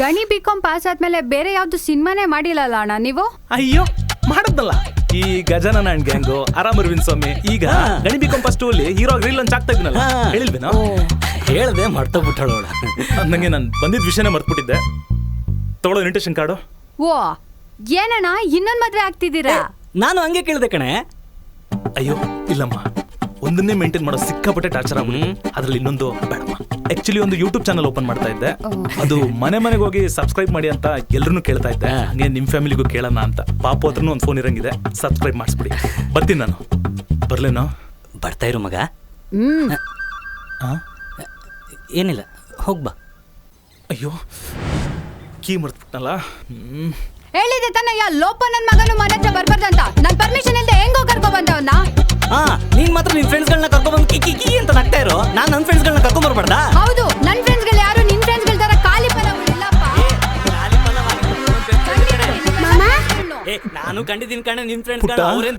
ಗಣಿ BCom pass ಆದ್ಮೇಲೆ ಬೇರೆ ಯಾವ್ದು ಸಿನಿಮಾನೇ ಮಾಡಿಲ್ಲಲ್ಲ ಅಣ್ಣ ನೀವು? ಅಯ್ಯೋ ಮಾಡದ್ನಲ್ಲ, ಈ ಗಜಾನನ ಅಂಡ್ ಗ್ಯಾಂಗು, ಆರಾಮ್ ಅರವಿಂದ್ ಸ್ವಾಮಿ. ಈಗ ಗಣಿ ಬಿಕಾಂ ಫಸ್ಟ್ ಅಲ್ಲಿ ಹೀರೋ ರೀಲ್ ಲಂಚ್ ಆಗ್ತಾ ಇದ್ನಲ್ಲ, ಹೇಳಿಲ್ವೇನೋ? ಹೇಳ್ದೆ ಮರ್ತೋಗ್ಬಿಟ್ಟಾಳ. ನಂಗೆ ನಾನು ಬಂದಿದ್ ವಿಷಯನೇ ಮರ್ತ್ಬಿಟ್ಟಿದ್ದೆ. ತಗೊಳ್ಳೋ ಇನ್ವಿಟೇಷನ್ ಕಾರ್ಡು. ಓ ಏನಣ್ಣ ಇನ್ನೊಂದ್ ಮದ್ವೆ ಆಗ್ತಿದ್ದೀರಾ? ನಾನು ಹಂಗೆ ಕೇಳ್ದೆ ಕಣೆ. ಅಯ್ಯೋ ಇಲ್ಲಮ್ಮ, ಒಂದನ್ನೇ ಮೇಂಟೈನ್ ಮಾಡೋ ಸಿಕ್ಕಾಪಟ್ಟೆ ಟಾರ್ಚರ್ ಆಗ್ಬಿಡಿ. ಅದ್ರಲ್ಲಿ ಇನ್ನೊಂದು ಬೇಡಮ್ಮ. ಆಕ್ಚುಲಿ ಒಂದು ಯೂಟ್ಯೂಬ್ ಚಾನಲ್ ಓಪನ್ ಮಾಡ್ತಾ ಇದ್ದೆ. ಅದು ಮನೆಗೆ ಹೋಗಿ ಸಬ್ಸ್ಕ್ರೈಬ್ ಮಾಡಿ ಅಂತ ಎಲ್ರು ಕೇಳ್ತಾ ಇದ್ದೆ. ಹಂಗೆ ನಿಮ್ ಫ್ಯಾಮಿಲಿಗೂ ಕೇಳೋಣ ಅಂತ. ಪಾಪು ಹತ್ರನೂ ಒಂದು ಫೋನ್ ಇರಂಗಿದೆ, ಸಬ್ಸ್ಕ್ರೈಬ್ ಮಾಡಿಸ್ಬಿಡಿ. ಬರ್ತೀನಿ ನಾನು. ಬರ್ಲೇನೋ? ಬರ್ತಾ ಇರು ಮಗ. ಏನಿಲ್ಲ, ಹೋಗ್ಬಾ. ಅಯ್ಯೋ ಕೀ ಮರ್ತ್ಬಿಟ್ನಲ್ಲ. ಹೇಳಿದೆ ತಾನಯ್ಯ, ಲೋಪ ನನ್ ಮಗನು ಮನೆ ಹತ್ರ ಬರ್ಬಾರ್ದಂತ. ನನ್ ಪರ್ಮಿಷನ್ ಇಲ್ಲದೆ ಹೆಂಗೋ ಕರ್ಕೊ ಬಂದವನ್ನ? ನೀನ್ ಮಾತ್ರ ನಿನ್ ಫ್ರೆಂಡ್ಸ್ಗಳನ್ನ ಕರ್ಕೊಂಡ್ಬಂದು ಕಿ ಕಿ ಕಿ ಅಂತ ನಗ್ತಾ ಇರೋ. ನಾನ್ ನನ್ ಫ್ರೆಂಡ್ಸ್ಗಳನ್ನ ಕರ್ಕೊಂಡ್ಬರ್ಬಾರ್ದಾ? ಹೌದು, ನನ್ ಫ್ರೆಂಡ್ಸ್ಗಳು ಯಾರು ನಿನ್ ಫ್ರೆಂಡ್ಸ್ಗಳ ತರ ಖಾಲಿ ಫಲ ಇಲ್ಲಪ್ಪ. ನಾನು ಕಂಡಿದ್ದೀನಿ ಕಣೆ ನಿಮ್ ಫ್ರೆಂಡ್ಸ್.